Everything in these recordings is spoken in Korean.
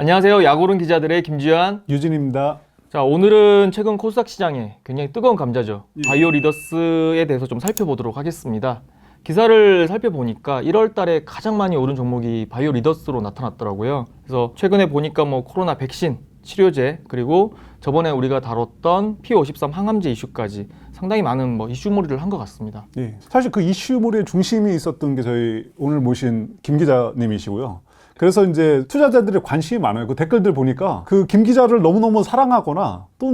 안녕하세요. 야구른 기자들의 김지환, 유진입니다. 자, 오늘은 최근 코스닥 시장에 굉장히 뜨거운 감자죠. 바이오 리더스에 대해서 좀 살펴보도록 하겠습니다. 기사를 살펴보니까 1월 달에 가장 많이 오른 종목이 바이오 리더스로 나타났더라고요. 그래서 최근에 보니까 코로나 백신, 치료제, 그리고 저번에 우리가 다뤘던 P53 항암제 이슈까지 상당히 많은 이슈몰이를 한 것 같습니다. 예, 사실 그 이슈몰의 중심이 있었던 게 저희 오늘 모신 김 기자님이시고요. 그래서 이제 투자자들의 관심이 많아요. 그 댓글들 보니까 그 김 기자를 너무너무 사랑하거나 또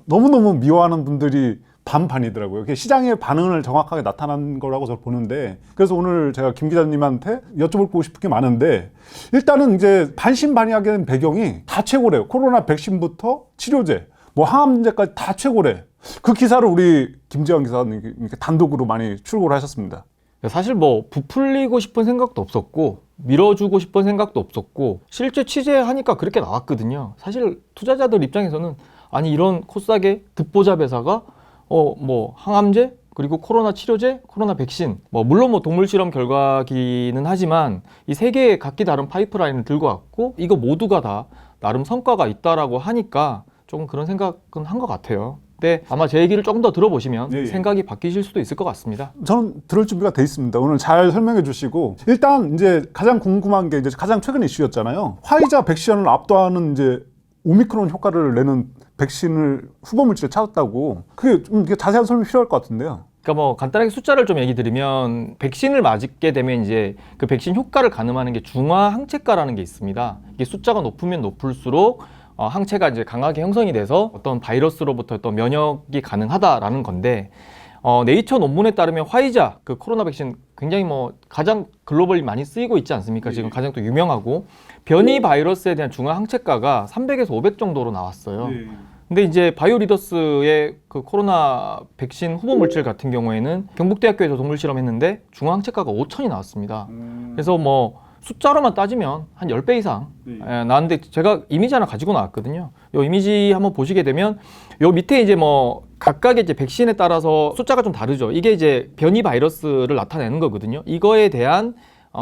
너무너무 미워하는 분들이 반반이더라고요. 그게 시장의 반응을 정확하게 나타난 거라고 저는 보는데, 그래서 오늘 제가 김 기자님한테 여쭤보고 싶은 게 많은데, 일단은 이제 반신반의하게 된 배경이 다 최고래요. 코로나 백신부터 치료제, 항암제까지 다 최고래. 그 기사를 우리 김지환 기사님 단독으로 많이 출고를 하셨습니다. 사실 부풀리고 싶은 생각도 없었고 밀어주고 싶은 생각도 없었고 실제 취재하니까 그렇게 나왔거든요. 사실 투자자들 입장에서는 아니 이런 코스닥의 듣보잡 회사가 항암제 그리고 코로나 치료제, 코로나 백신 물론 동물 실험 결과기는 하지만 이 세 개의 각기 다른 파이프라인을 들고 왔고 이거 모두가 다 나름 성과가 있다라고 하니까 조금 그런 생각은 한 것 같아요. 근데 아마 제 얘기를 조금 더 들어보시면 생각이 바뀌실 수도 있을 것 같습니다. 저는 들을 준비가 돼 있습니다. 오늘 잘 설명해 주시고, 일단 이제 가장 궁금한 게 이제 가장 최근 이슈였잖아요. 화이자 백신을 압도하는 이제 오미크론 효과를 내는 백신을 후보 물질에 찾았다고. 그게 좀 자세한 설명이 필요할 것 같은데요. 그러니까 간단하게 숫자를 좀 얘기 드리면 백신을 맞게 되면 이제 그 백신 효과를 가늠하는 게 중화 항체가라는 게 있습니다. 이게 숫자가 높으면 높을수록 항체가 이제 강하게 형성이 돼서 어떤 바이러스로부터 어떤 면역이 가능하다라는 건데, 네이처 논문에 따르면 화이자 그 코로나 백신 굉장히 가장 글로벌리 많이 쓰이고 있지 않습니까? 지금 가장 또 유명하고 변이 바이러스에 대한 중화 항체가가 300에서 500 정도로 나왔어요. 근데 이제 바이오 리더스의 그 코로나 백신 후보 물질 같은 경우에는 경북대학교에서 동물 실험했는데 중화 항체가가 5,000이 나왔습니다. 그래서 숫자로만 따지면 한 10배 이상 나왔는데, 제가 이미지 하나 가지고 나왔거든요. 이 이미지 한번 보시게 되면 요 밑에 이제 각각의 이제 백신에 따라서 숫자가 좀 다르죠. 이게 이제 변이 바이러스를 나타내는 거거든요. 이거에 대한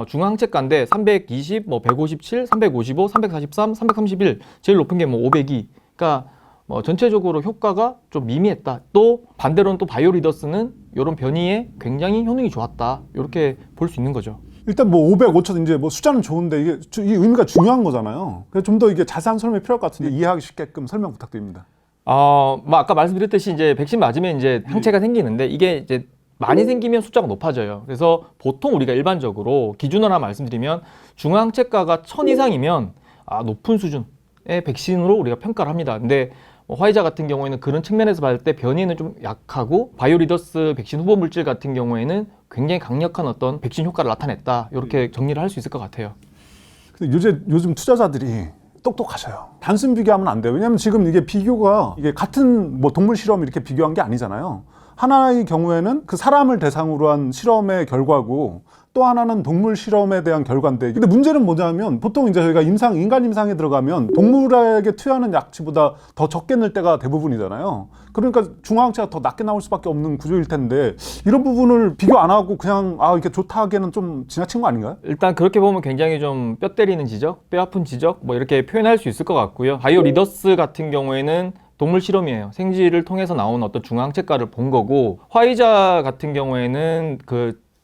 중앙항체가인데 320, 157, 355, 343, 331, 제일 높은 게 502. 그러니까 전체적으로 효과가 좀 미미했다. 또 반대로는 또 바이오 리더스는 이런 변이에 굉장히 효능이 좋았다. 이렇게 볼 수 있는 거죠. 일단 500, 5천 이제 숫자는 좋은데 이게 이 의미가 중요한 거잖아요. 그래서 좀 더 이게 자세한 설명이 필요할 것 같은데 이해하기 쉽게끔 설명 부탁드립니다. 아까 말씀드렸듯이 이제 백신 맞으면 이제 항체가 생기는데 이게 이제 많이 생기면 숫자가 높아져요. 그래서 보통 우리가 일반적으로 기준으로 하나 말씀드리면 중항체가가 1000 이상이면 높은 수준의 백신으로 우리가 평가를 합니다. 근데 화이자 같은 경우에는 그런 측면에서 봤을 때 변이는 좀 약하고 바이오 리더스 백신 후보 물질 같은 경우에는 굉장히 강력한 어떤 백신 효과를 나타냈다. 이렇게 정리를 할 수 있을 것 같아요. 근데 요즘 투자자들이 똑똑하셔요. 단순 비교하면 안 돼요. 왜냐하면 지금 이게 비교가 이게 같은 동물 실험 이렇게 비교한 게 아니잖아요. 하나의 경우에는 그 사람을 대상으로 한 실험의 결과고 또 하나는 동물 실험에 대한 결과인데, 근데 문제는 뭐냐면 보통 이제 저희가 인간 임상에 들어가면 동물에게 투여하는 약치보다 더 적게 낼 때가 대부분이잖아요. 그러니까 중화항체가 더 낮게 나올 수밖에 없는 구조일 텐데 이런 부분을 비교 안 하고 그냥 이렇게 좋다 하기에는 좀 지나친 거 아닌가요? 일단 그렇게 보면 굉장히 좀 뼈 때리는 지적, 뼈 아픈 지적 이렇게 표현할 수 있을 것 같고요. 바이오 리더스 같은 경우에는 동물 실험이에요. 생쥐를 통해서 나온 어떤 중화항체가를 본 거고, 화이자 같은 경우에는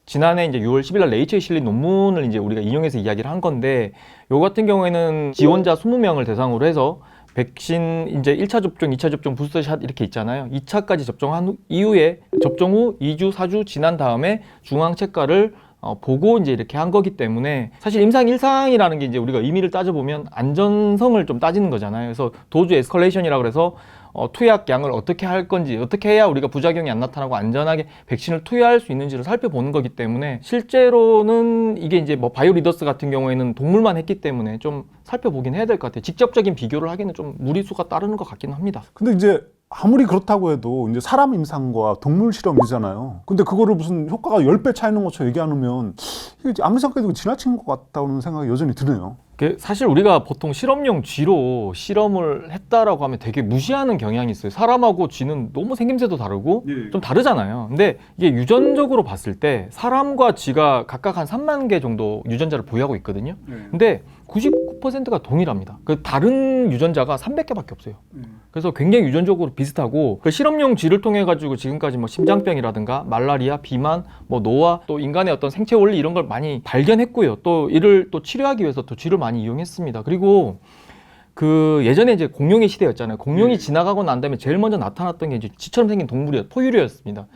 지난해 이제 6월 10일 날 네이처에 실린 논문을 이제 우리가 인용해서 이야기를 한 건데, 요 같은 경우에는 지원자 20명을 대상으로 해서 백신 이제 1차 접종, 2차 접종, 부스터샷 이렇게 있잖아요. 2차까지 접종한 이후에 접종 후 2주, 4주 지난 다음에 중항체가를 보고 이제 이렇게 한 거기 때문에 사실 임상 1상이라는 게 이제 우리가 의미를 따져보면 안전성을 좀 따지는 거잖아요. 그래서 도주 에스컬레이션이라고 해서 투약량을 어떻게 할 건지, 어떻게 해야 우리가 부작용이 안 나타나고 안전하게 백신을 투여할 수 있는지를 살펴보는 거기 때문에, 실제로는 이게 이제 바이오 리더스 같은 경우에는 동물만 했기 때문에 좀 살펴보긴 해야 될 것 같아요. 직접적인 비교를 하기는 좀 무리수가 따르는 것 같기는 합니다. 근데 이제 아무리 그렇다고 해도 이제 사람 임상과 동물 실험이잖아요. 근데 그거를 무슨 효과가 10배 차이는 것처럼 얘기하면 이게 아무리 생각해도 지나친 것 같다는 생각이 여전히 드네요. 사실 우리가 보통 실험용 쥐로 실험을 했다라고 하면 되게 무시하는 경향이 있어요. 사람하고 쥐는 너무 생김새도 다르고 좀 다르잖아요. 근데 이게 유전적으로 봤을 때 사람과 쥐가 각각 한 3만 개 정도 유전자를 보유하고 있거든요. 근데 99% 95%가 동일합니다. 그 다른 유전자가 300개밖에 없어요. 그래서 굉장히 유전적으로 비슷하고 그 실험용 쥐를 통해 가지고 지금까지 뭐 심장병이라든가 말라리아, 비만, 뭐 노화, 또 인간의 어떤 생체 원리 이런 걸 많이 발견했고요. 또 이를 또 치료하기 위해서 또 쥐를 많이 이용했습니다. 그리고 그 예전에 이제 공룡의 시대였잖아요. 공룡이 지나가고 난 다음에 제일 먼저 나타났던 게 이제 쥐처럼 생긴 동물이었, 포유류였습니다.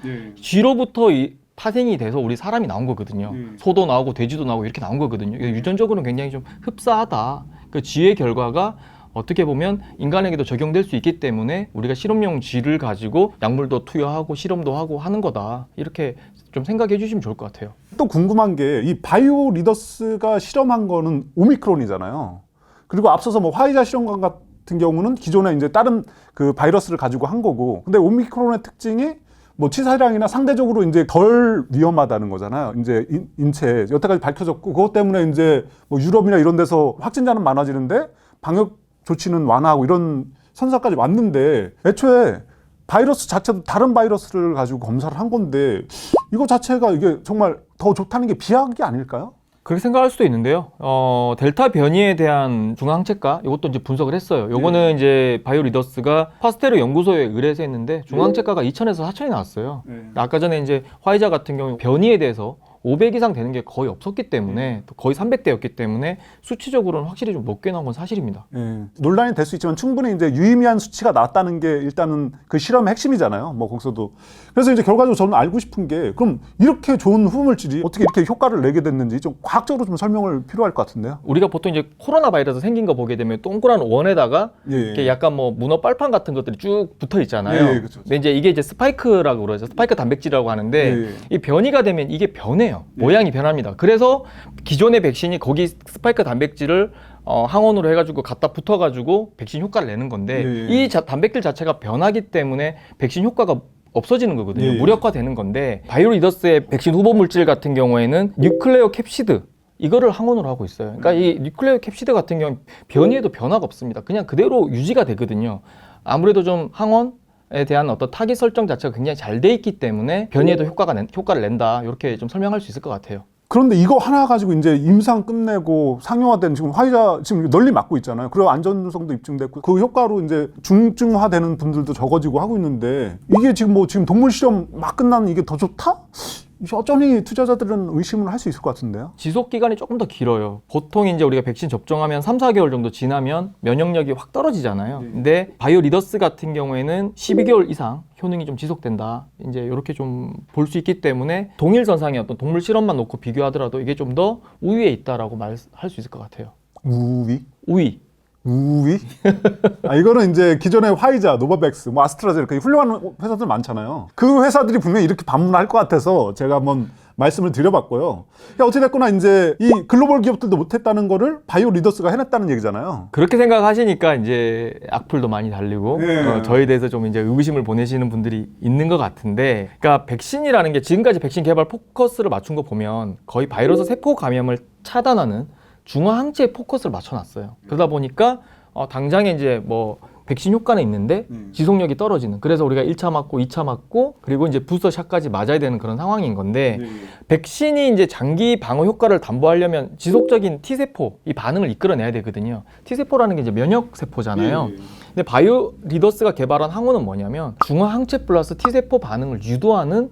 쥐로부터 파생이 돼서 우리 사람이 나온 거거든요. 소도 나오고 돼지도 나오고 이렇게 나온 거거든요. 유전적으로는 굉장히 좀 흡사하다. 그 쥐의 결과가 어떻게 보면 인간에게도 적용될 수 있기 때문에 우리가 실험용 쥐를 가지고 약물도 투여하고 실험도 하고 하는 거다. 이렇게 좀 생각해 주시면 좋을 것 같아요. 또 궁금한 게 이 바이오 리더스가 실험한 거는 오미크론이잖아요. 그리고 앞서서 뭐 화이자 실험관 같은 경우는 기존에 이제 다른 그 바이러스를 가지고 한 거고, 근데 오미크론의 특징이 뭐 치사량이나 상대적으로 이제 덜 위험하다는 거잖아요. 이제 인체에 여태까지 밝혀졌고, 그것 때문에 이제 뭐 유럽이나 이런 데서 확진자는 많아지는데 방역 조치는 완화하고 이런 선상까지 왔는데, 애초에 바이러스 자체도 다른 바이러스를 가지고 검사를 한 건데 이거 자체가 이게 정말 더 좋다는 게 비약이 아닐까요? 그렇게 생각할 수도 있는데요. 델타 변이에 대한 중앙항체가 이것도 이제 분석을 했어요. 요거는 이제 바이오리더스가 파스테르 연구소에 의뢰해서 했는데 중앙항체가가 2,000에서 4,000이 나왔어요. 아까 전에 이제 화이자 같은 경우 변이에 대해서 500 이상 되는 게 거의 없었기 때문에 또 거의 300대였기 때문에 수치적으로는 확실히 좀 높게 나온 건 사실입니다. 논란이 될 수 있지만 충분히 이제 유의미한 수치가 나왔다는 게 일단은 그 실험의 핵심이잖아요. 뭐 거기서도. 그래서 이제 결과적으로 저는 알고 싶은 게, 그럼 이렇게 좋은 후물질이 어떻게 이렇게 효과를 내게 됐는지 좀 과학적으로 좀 설명을 필요할 것 같은데요. 우리가 보통 이제 코로나 바이러스 생긴 거 보게 되면 동그란 원에다가 이렇게 약간 뭐 문어 빨판 같은 것들이 쭉 붙어 있잖아요. 그렇죠. 근데 이제 이게 이제 스파이크라고 그러죠. 스파이크 단백질이라고 하는데 이 변이가 되면 이게 변해요. 모양이 변합니다. 그래서 기존의 백신이 거기 스파이크 단백질을 항원으로 해가지고 갖다 붙어가지고 백신 효과를 내는 건데 이 단백질 자체가 변하기 때문에 백신 효과가 없어지는 거거든요. 무력화되는 건데 바이오리더스의 백신 후보 물질 같은 경우에는 뉴클레오 캡시드 이거를 항원으로 하고 있어요. 그러니까 이 뉴클레오 캡시드 같은 경우는 변이에도 변화가 없습니다. 그냥 그대로 유지가 되거든요. 아무래도 좀 항원에 대한 어떤 타깃 설정 자체가 굉장히 잘 돼 있기 때문에 변이에도 효과를 낸다. 이렇게 좀 설명할 수 있을 것 같아요. 그런데 이거 하나 가지고 이제 임상 끝내고 상용화된 지금 화이자 지금 널리 맞고 있잖아요. 그리고 안전성도 입증됐고 그 효과로 이제 중증화되는 분들도 적어지고 하고 있는데, 이게 지금 뭐 지금 동물 실험 막 끝나는 이게 더 좋다? 여전히 투자자들은 의심을 할 수 있을 것 같은데요. 지속 기간이 조금 더 길어요. 보통 이제 우리가 백신 접종하면 3, 4개월 정도 지나면 면역력이 확 떨어지잖아요. 근데 바이오리더스 같은 경우에는 12개월 이상 효능이 좀 지속된다. 이제 이렇게 좀 볼 수 있기 때문에 동일선상의 어떤 동물 실험만 놓고 비교하더라도 이게 좀 더 우위에 있다라고 말할 수 있을 것 같아요. 우위? 우위? 이거는 이제 기존의 화이자, 노바백스, 뭐 아스트라제네카 훌륭한 회사들 많잖아요. 그 회사들이 분명히 이렇게 반문할 것 같아서 제가 한번 말씀을 드려봤고요. 어찌됐거나 이제 이 글로벌 기업들도 못했다는 거를 바이오리더스가 해냈다는 얘기잖아요. 그렇게 생각하시니까 이제 악플도 많이 달리고 저에 대해서 좀 이제 의구심을 보내시는 분들이 있는 것 같은데, 그러니까 백신이라는 게 지금까지 백신 개발 포커스를 맞춘 거 보면 거의 바이러스 세포 감염을 차단하는 중화항체에 포커스를 맞춰놨어요. 그러다 보니까 당장에 이제 뭐 백신 효과는 있는데 지속력이 떨어지는, 그래서 우리가 1차 맞고 2차 맞고 그리고 이제 부스터샷까지 맞아야 되는 그런 상황인 건데, 백신이 이제 장기 방어 효과를 담보하려면 지속적인 T세포 이 반응을 이끌어내야 되거든요. T세포라는 게 이제 면역세포잖아요. 근데 바이오리더스가 개발한 항원은 뭐냐면 중화항체 플러스 T세포 반응을 유도하는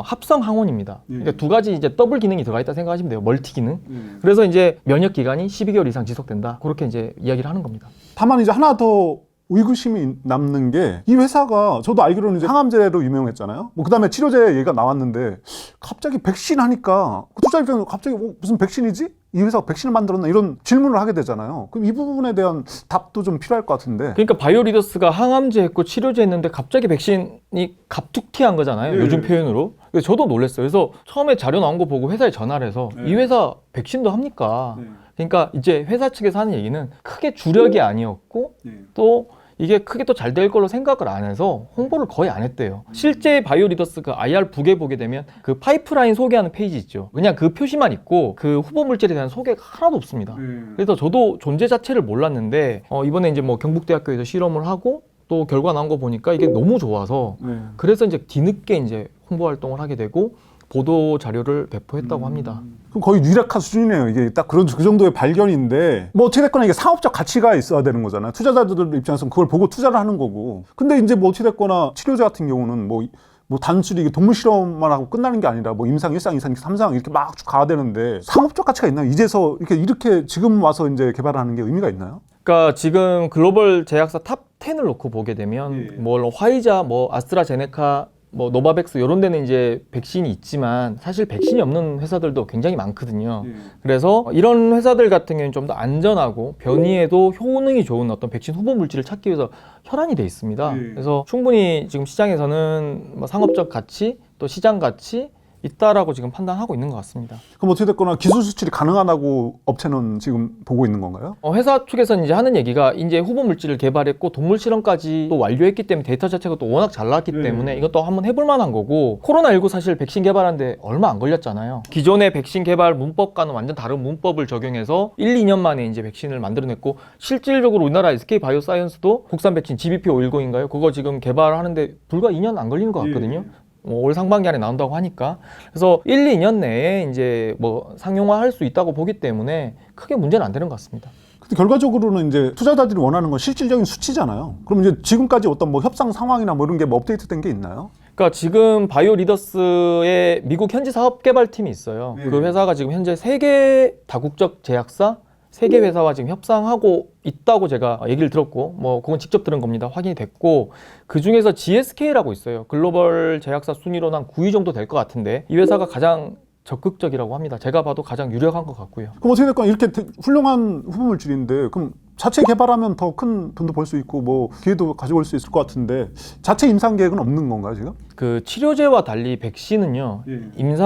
합성 항원입니다. 그러니까 두 가지 이제 더블 기능이 들어가 있다 생각하시면 돼요. 멀티 기능. 그래서 이제 면역 기간이 12개월 이상 지속된다. 그렇게 이제 이야기를 하는 겁니다. 다만 이제 하나 더 의구심이 남는 게, 이 회사가 저도 알기로는 이제 항암제로 유명했잖아요. 뭐 그다음에 치료제 얘기가 나왔는데 갑자기 백신 하니까 투자 입장에서 갑자기 무슨 백신이지? 이 회사가 백신을 만들었나? 이런 질문을 하게 되잖아요. 그럼 이 부분에 대한 답도 좀 필요할 것 같은데. 그러니까 바이오리더스가 항암제 했고 치료제 했는데 갑자기 백신이 갑툭튀한 거잖아요. 요즘 표현으로. 그래서 저도 놀랐어요. 그래서 처음에 자료 나온 거 보고 회사에 전화를 해서 이 회사 백신도 합니까? 그러니까 이제 회사 측에서 하는 얘기는 크게 주력이 아니었고 또 이게 크게 또 잘 될 걸로 생각을 안 해서 홍보를 거의 안 했대요. 실제 바이오리더스 그 IR 북에 보게 되면 그 파이프라인 소개하는 페이지 있죠. 그냥 그 표시만 있고 그 후보 물질에 대한 소개가 하나도 없습니다. 그래서 저도 존재 자체를 몰랐는데 이번에 이제 뭐 경북대학교에서 실험을 하고 또 결과 나온 거 보니까 이게 너무 좋아서 그래서 이제 뒤늦게 이제 홍보 활동을 하게 되고 보도 자료를 배포했다고 합니다. 그럼 거의 유력한 수준이네요. 이게 딱 그 정도의 발견인데 뭐 어떻게 됐거나 이게 상업적 가치가 있어야 되는 거잖아요. 투자자들 입장에서는 그걸 보고 투자를 하는 거고. 근데 이제 뭐 어떻게 됐거나 치료제 같은 경우는 뭐 단순히 이게 동물 실험만 하고 끝나는 게 아니라 뭐 임상, 1상, 2상, 3상 이렇게 막 쭉 가야 되는데 상업적 가치가 있나요? 이제서 이렇게 지금 와서 이제 개발하는 게 의미가 있나요? 그러니까 지금 글로벌 제약사 탑 10을 놓고 보게 되면 뭐 화이자, 뭐 아스트라제네카, 뭐 노바백스 이런 데는 이제 백신이 있지만 사실 백신이 없는 회사들도 굉장히 많거든요. 그래서 이런 회사들 같은 경우는 좀 더 안전하고 변이에도 효능이 좋은 어떤 백신 후보 물질을 찾기 위해서 혈안이 돼 있습니다. 그래서 충분히 지금 시장에서는 뭐 상업적 가치 또 시장 가치 있다라고 지금 판단하고 있는 것 같습니다. 그럼 어떻게 됐거나 기술 수출이 가능하다고 업체는 지금 보고 있는 건가요? 회사 측에서는 이제 하는 얘기가 이제 후보 물질을 개발했고 동물 실험까지 또 완료했기 때문에 데이터 자체가 또 워낙 잘 나왔기 때문에 이것도 한번 해볼 만한 거고 코로나19 사실 백신 개발하는데 얼마 안 걸렸잖아요. 기존의 백신 개발 문법과는 완전 다른 문법을 적용해서 1, 2년 만에 이제 백신을 만들어냈고 실질적으로 우리나라 SK 바이오사이언스도 국산 백신 GBP510인가요? 그거 지금 개발하는데 불과 2년 안 걸리는 것 같거든요. 올 상반기 안에 나온다고 하니까 그래서 1, 2년 내에 이제 뭐 상용화할 수 있다고 보기 때문에 크게 문제는 안 되는 것 같습니다. 근데 결과적으로는 이제 투자자들이 원하는 건 실질적인 수치잖아요. 그럼 이제 지금까지 어떤 뭐 협상 상황이나 뭐 이런 게 뭐 업데이트된 게 있나요? 그러니까 지금 바이오 리더스의 미국 현지 사업 개발팀이 있어요. 그 회사가 지금 현재 3개 다국적 제약사 3개 회사와 지금 협상하고 있다고 제가 얘기를 들었고 뭐 그건 직접 들은 겁니다. 확인이 됐고 그 중에서 GSK라고 있어요. 글로벌 제약사 순위로는 한 9위 정도 될 것 같은데 이 회사가 가장 적극적이라고 합니다. 제가 봐도 가장 유력한 것 같고요. 그럼 어떻게 될까? 이렇게 훌륭한 후보물질인데 그럼 자체 개발하면 더 큰 돈도 벌 수 있고 뭐 기회도 가져올 수 있을 것 같은데 자체 임상 계획은 없는 건가요 지금? 그 치료제와 달리 백신은요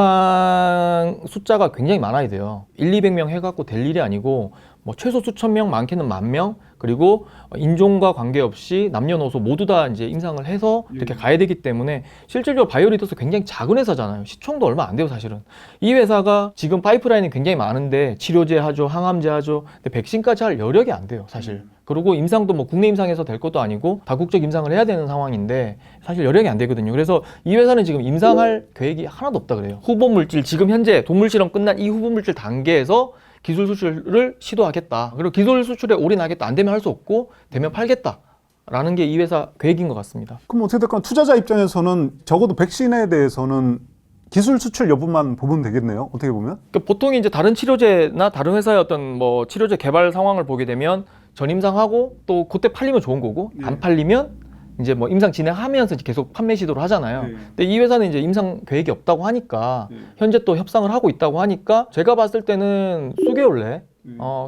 임상 숫자가 굉장히 많아야 돼요. 1, 200명 해갖고 될 일이 아니고 뭐 최소 수천 명, 많게는 10,000명, 그리고 인종과 관계없이 남녀노소 모두 다 이제 임상을 해서 이렇게 가야 되기 때문에 실질적으로 바이오리더스 굉장히 작은 회사잖아요. 시총도 얼마 안 돼요, 사실은. 이 회사가 지금 파이프라인이 굉장히 많은데 치료제 하죠, 항암제 하죠. 근데 백신까지 할 여력이 안 돼요, 사실. 그리고 임상도 뭐 국내 임상에서 될 것도 아니고 다국적 임상을 해야 되는 상황인데 사실 여력이 안 되거든요. 그래서 이 회사는 지금 임상할 계획이 하나도 없다 그래요. 후보 물질 지금 현재 동물 실험 끝난 이 후보 물질 단계에서 기술 수출을 시도하겠다. 그리고 기술 수출에 올인하겠다. 안 되면 할 수 없고 되면 팔겠다. 라는 게 이 회사 계획인 것 같습니다. 그럼 어떻게 될까? 투자자 입장에서는 적어도 백신에 대해서는 기술 수출 여부만 보면 되겠네요. 어떻게 보면? 그러니까 보통 이제 다른 치료제나 다른 회사의 어떤 뭐 치료제 개발 상황을 보게 되면 전임상하고 또 그때 팔리면 좋은 거고 안 팔리면 이제 뭐 임상 진행하면서 이제 계속 판매 시도를 하잖아요. 근데 이 회사는 이제 임상 계획이 없다고 하니까 현재 또 협상을 하고 있다고 하니까 제가 봤을 때는 수개월 내에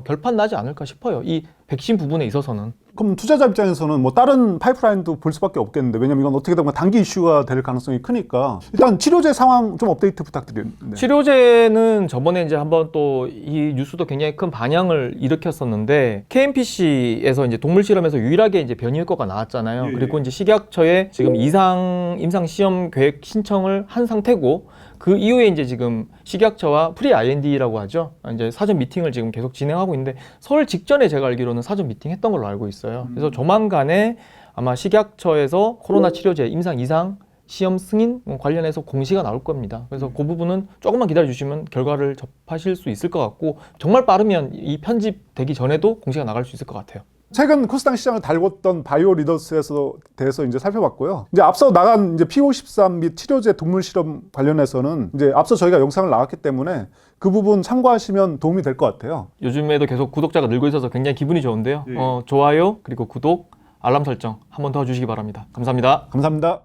결판 나지 않을까 싶어요. 이 백신 부분에 있어서는. 그럼 투자자 입장에서는 뭐 다른 파이프라인도 볼 수밖에 없겠는데 왜냐면 이건 어떻게 보면 단기 이슈가 될 가능성이 크니까 일단 치료제 상황 좀 업데이트 부탁드립니다. 치료제는 저번에 이제 한번 또 이 뉴스도 굉장히 큰 반향을 일으켰었는데 KMPC에서 이제 동물 실험에서 유일하게 이제 변이 효과가 나왔잖아요. 그리고 이제 식약처에 지금 임상 시험 계획 신청을 한 상태고 그 이후에 이제 지금 식약처와 프리 IND라고 하죠. 이제 사전 미팅을 지금 계속 진행하고 있는데 설 직전에 제가 알기로는 사전 미팅 했던 걸로 알고 있어요. 그래서 조만간에 아마 식약처에서 코로나 치료제 임상 2상 시험 승인 관련해서 공시가 나올 겁니다. 그래서 그 부분은 조금만 기다려 주시면 결과를 접하실 수 있을 것 같고 정말 빠르면 이 편집되기 전에도 공시가 나갈 수 있을 것 같아요. 최근 코스닥 시장을 달궜던 바이오 리더스에서 대해서 이제 살펴봤고요. 이제 앞서 나간 이제 P53 및 치료제 동물 실험 관련해서는 이제 앞서 저희가 영상을 나왔기 때문에 그 부분 참고하시면 도움이 될 것 같아요. 요즘에도 계속 구독자가 늘고 있어서 굉장히 기분이 좋은데요. 좋아요 그리고 구독, 알람 설정 한번 더 주시기 바랍니다. 감사합니다. 감사합니다.